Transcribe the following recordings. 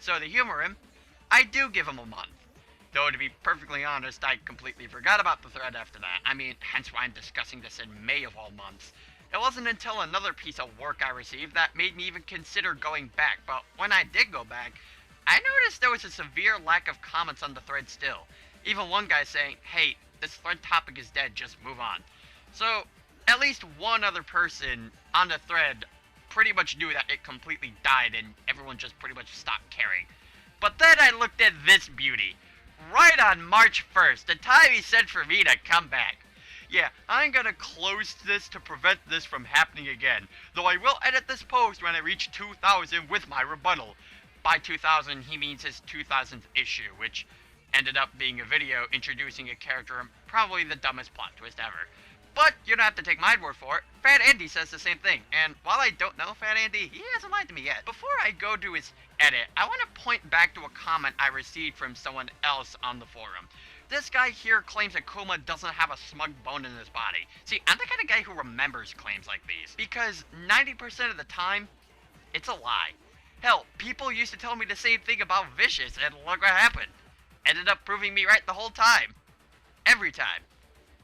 So to humor him, I do give him a month. Though to be perfectly honest, I completely forgot about the thread after that. I mean, hence why I'm discussing this in May of all months. It wasn't until another piece of work I received that made me even consider going back, but when I did go back, I noticed there was a severe lack of comments on the thread still. Even one guy saying, hey, this thread topic is dead, just move on. So, at least one other person on the thread pretty much knew that it completely died and everyone just pretty much stopped caring. But then I looked at this beauty. Right on March 1st, the time he said for me to come back. Yeah, I'm gonna close this to prevent this from happening again, though I will edit this post when I reach 2,000 with my rebuttal. By 2,000, he means his 2,000th issue, which ended up being a video introducing a character and probably the dumbest plot twist ever. But you don't have to take my word for it. Fat Andy says the same thing, and while I don't know Fat Andy, he hasn't lied to me yet. Before I go to his edit, I want to point back to a comment I received from someone else on the forum. This guy here claims Akuma doesn't have a smug bone in his body. See, I'm the kind of guy who remembers claims like these, because 90% of the time, it's a lie. Hell, people used to tell me the same thing about Vicious, and look what happened. Ended up proving me right the whole time. Every time.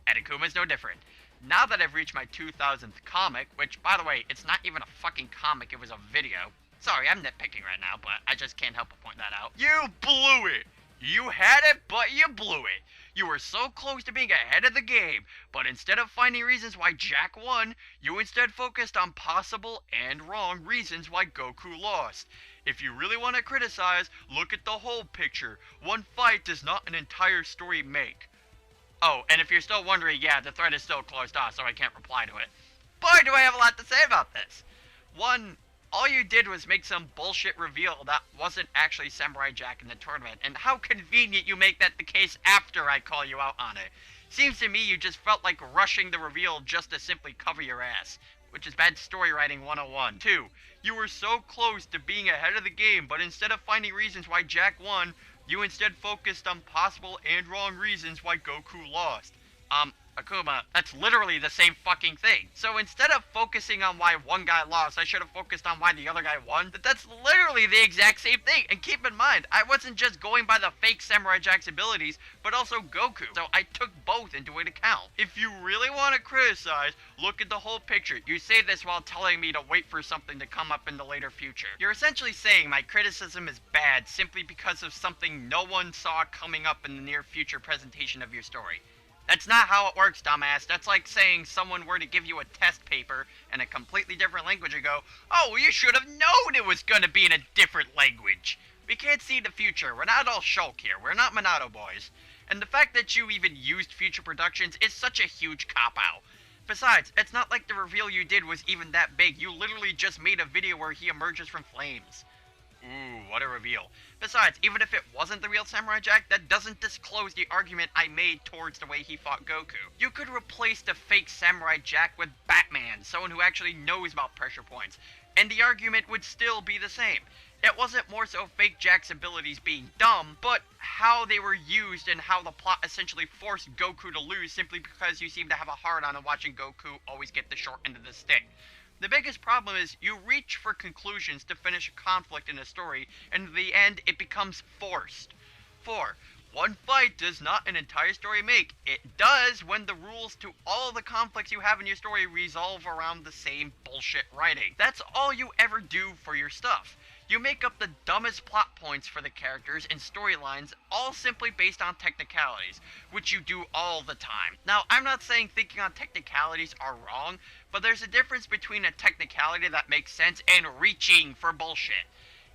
And Akuma's no different. Now that I've reached my 2,000th comic, which, by the way, it's not even a fucking comic, it was a video. Sorry, I'm nitpicking right now, but I just can't help but point that out. You blew it! You had it, but you blew it. You were so close to being ahead of the game, but instead of finding reasons why Jack won, you instead focused on possible and wrong reasons why Goku lost. If you really want to criticize, look at the whole picture. One fight does not an entire story make. Oh, and if you're still wondering, yeah, the thread is still closed off, so I can't reply to it. Boy, do I have a lot to say about this. One, all you did was make some bullshit reveal that wasn't actually Samurai Jack in the tournament, and how convenient you make that the case after I call you out on it. Seems to me you just felt like rushing the reveal just to simply cover your ass, which is bad story writing 101. 2, you were so close to being ahead of the game, but instead of finding reasons why Jack won, you instead focused on possible and wrong reasons why Goku lost. Akuma, that's literally the same fucking thing. So instead of focusing on why one guy lost, I should have focused on why the other guy won. But that's literally the exact same thing. And keep in mind, I wasn't just going by the fake Samurai Jack's abilities, but also Goku. So I took both into account. If you really want to criticize, look at the whole picture. You say this while telling me to wait for something to come up in the later future. You're essentially saying my criticism is bad simply because of something no one saw coming up in the near future presentation of your story. That's not how it works, dumbass. That's like saying someone were to give you a test paper in a completely different language and go, oh, well, you should have known it was going to be in a different language. We can't see the future. We're not all Shulk here. We're not Minato boys. And the fact that you even used future productions is such a huge cop-out. Besides, it's not like the reveal you did was even that big. You literally just made a video where he emerges from flames. Ooh, what a reveal. Besides, even if it wasn't the real Samurai Jack, that doesn't disclose the argument I made towards the way he fought Goku. You could replace the fake Samurai Jack with Batman, someone who actually knows about pressure points, and the argument would still be the same. It wasn't more so fake Jack's abilities being dumb, but how they were used and how the plot essentially forced Goku to lose simply because you seem to have a hard-on on watching Goku always get the short end of the stick. The biggest problem is you reach for conclusions to finish a conflict in a story, and in the end it becomes forced. 4. One fight does not an entire story make. It does when the rules to all the conflicts you have in your story resolve around the same bullshit writing. That's all you ever do for your stuff. You make up the dumbest plot points for the characters and storylines, all simply based on technicalities, which you do all the time. Now, I'm not saying thinking on technicalities are wrong, but there's a difference between a technicality that makes sense and reaching for bullshit.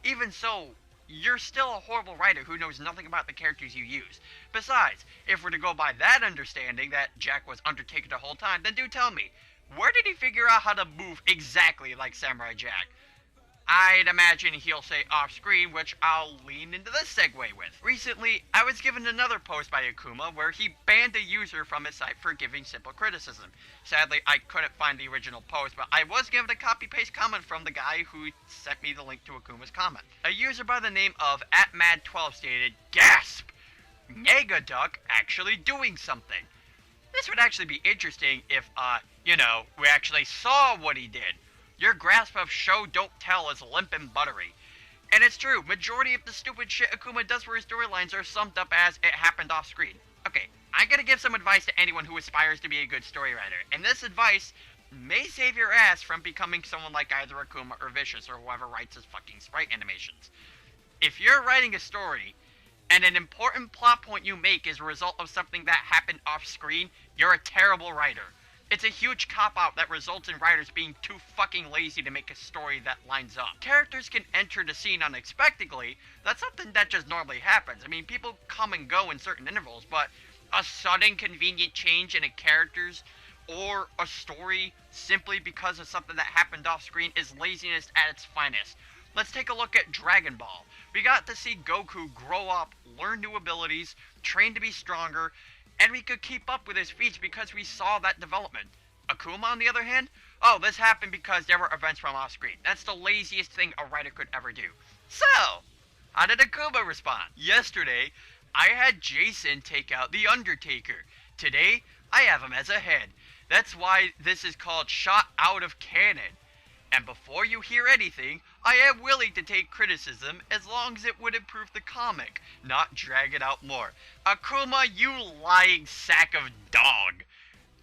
Even so, you're still a horrible writer who knows nothing about the characters you use. Besides, if we're to go by that understanding that Jack was Undertaker the whole time, then do tell me, where did he figure out how to move exactly like Samurai Jack? I'd imagine he'll say off-screen, which I'll lean into this segue with. Recently, I was given another post by Akuma where he banned a user from his site for giving simple criticism. Sadly, I couldn't find the original post, but I was given a copy-paste comment from the guy who sent me the link to Akuma's comment. A user by the name of @mad12 stated, "Gasp! Negaduck actually doing something." This would actually be interesting if, we actually saw what he did. Your grasp of show don't tell is limp and buttery. And it's true, majority of the stupid shit Akuma does for his storylines are summed up as it happened off screen. Okay, I'm gonna give some advice to anyone who aspires to be a good story writer, and this advice may save your ass from becoming someone like either Akuma or Vicious or whoever writes his fucking sprite animations. If you're writing a story, and an important plot point you make is a result of something that happened off screen, you're a terrible writer. It's a huge cop-out that results in writers being too fucking lazy to make a story that lines up. Characters can enter the scene unexpectedly. That's something that just normally happens. I mean, people come and go in certain intervals, but a sudden convenient change in a character's or a story simply because of something that happened off screen is laziness at its finest. Let's take a look at Dragon Ball. We got to see Goku grow up, learn new abilities, train to be stronger, and we could keep up with his feats because we saw that development. Akuma, on the other hand, oh, this happened because there were events from off screen. That's the laziest thing a writer could ever do. So, how did Akuma respond? Yesterday, I had Jason take out the Undertaker. Today, I have him as a head. That's why this is called shot out of cannon. And before you hear anything, I am willing to take criticism as long as it would improve the comic, not drag it out more. Akuma, you lying sack of dog.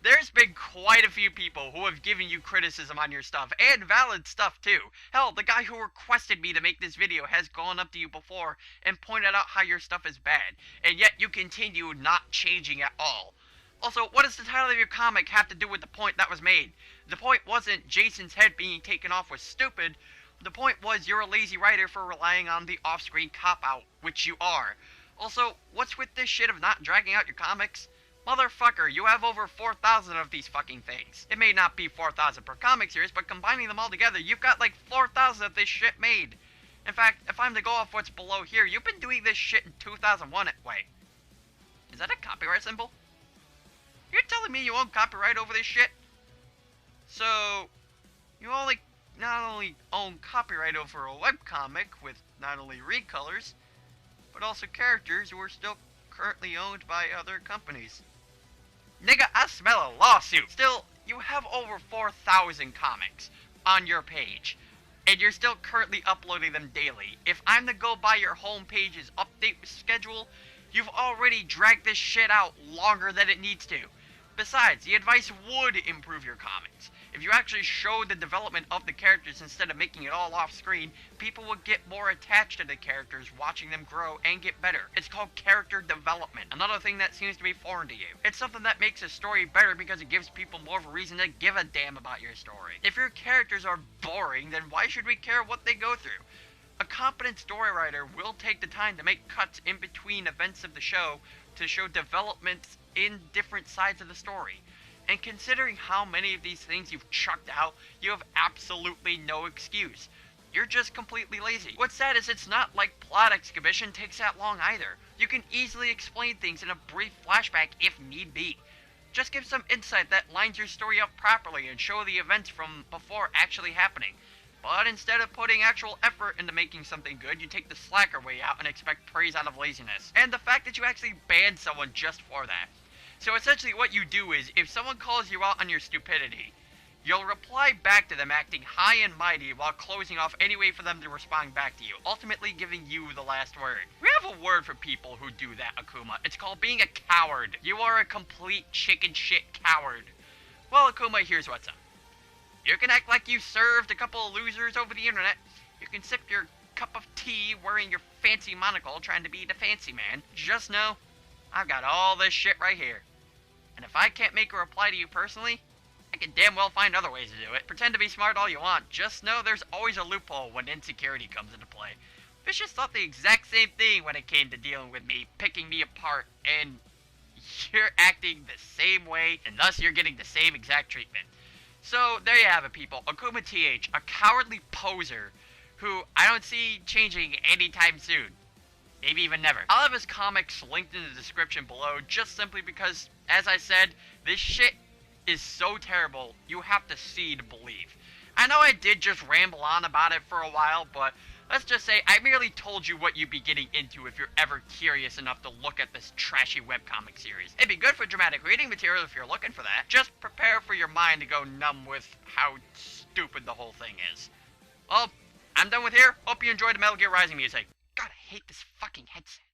There's been quite a few people who have given you criticism on your stuff, and valid stuff too. Hell, the guy who requested me to make this video has gone up to you before and pointed out how your stuff is bad, and yet you continue not changing at all. Also, what does the title of your comic have to do with the point that was made? The point wasn't Jason's head being taken off was stupid. The point was you're a lazy writer for relying on the off-screen cop-out, which you are. Also, what's with this shit of not dragging out your comics? Motherfucker, you have over 4,000 of these fucking things. It may not be 4,000 per comic series, but combining them all together, you've got like 4,000 of this shit made. In fact, if I'm to go off what's below here, you've been doing this shit in 2001. Wait, is that a copyright symbol? You're telling me you own copyright over this shit? So, you not only own copyright over a webcomic with not only recolors, but also characters who are still currently owned by other companies. Nigga, I smell a lawsuit. Still, you have over 4,000 comics on your page, and you're still currently uploading them daily. If I'm to go by your homepage's update schedule, you've already dragged this shit out longer than it needs to. Besides, the advice would improve your comics. If you actually showed the development of the characters instead of making it all off screen, people would get more attached to the characters, watching them grow and get better. It's called character development, another thing that seems to be foreign to you. It's something that makes a story better because it gives people more of a reason to give a damn about your story. If your characters are boring, then why should we care what they go through? A competent story writer will take the time to make cuts in between events of the show to show developments in different sides of the story. And considering how many of these things you've chucked out, you have absolutely no excuse. You're just completely lazy. What's sad is it's not like plot exposition takes that long either. You can easily explain things in a brief flashback if need be. Just give some insight that lines your story up properly and show the events from before actually happening. But instead of putting actual effort into making something good, you take the slacker way out and expect praise out of laziness. And the fact that you actually banned someone just for that. So essentially what you do is, if someone calls you out on your stupidity, you'll reply back to them acting high and mighty while closing off any way for them to respond back to you, ultimately giving you the last word. We have a word for people who do that, Akuma. It's called being a coward. You are a complete chicken shit coward. Well, Akuma, here's what's up. You can act like you served a couple of losers over the internet. You can sip your cup of tea wearing your fancy monocle trying to be the fancy man. Just know, I've got all this shit right here. And if I can't make a reply to you personally, I can damn well find other ways to do it. Pretend to be smart all you want. Just know there's always a loophole when insecurity comes into play. Vicious thought the exact same thing when it came to dealing with me, picking me apart, and you're acting the same way, and thus you're getting the same exact treatment. So, there you have it, people. AkumaTH, a cowardly poser who I don't see changing anytime soon. Maybe even never. I'll have his comics linked in the description below, just simply because, as I said, this shit is so terrible, you have to see to believe. I know I did just ramble on about it for a while, but let's just say I merely told you what you'd be getting into if you're ever curious enough to look at this trashy webcomic series. It'd be good for dramatic reading material if you're looking for that. Just prepare for your mind to go numb with how stupid the whole thing is. Well, I'm done with here. Hope you enjoyed the Metal Gear Rising music. God, I hate this fucking headset.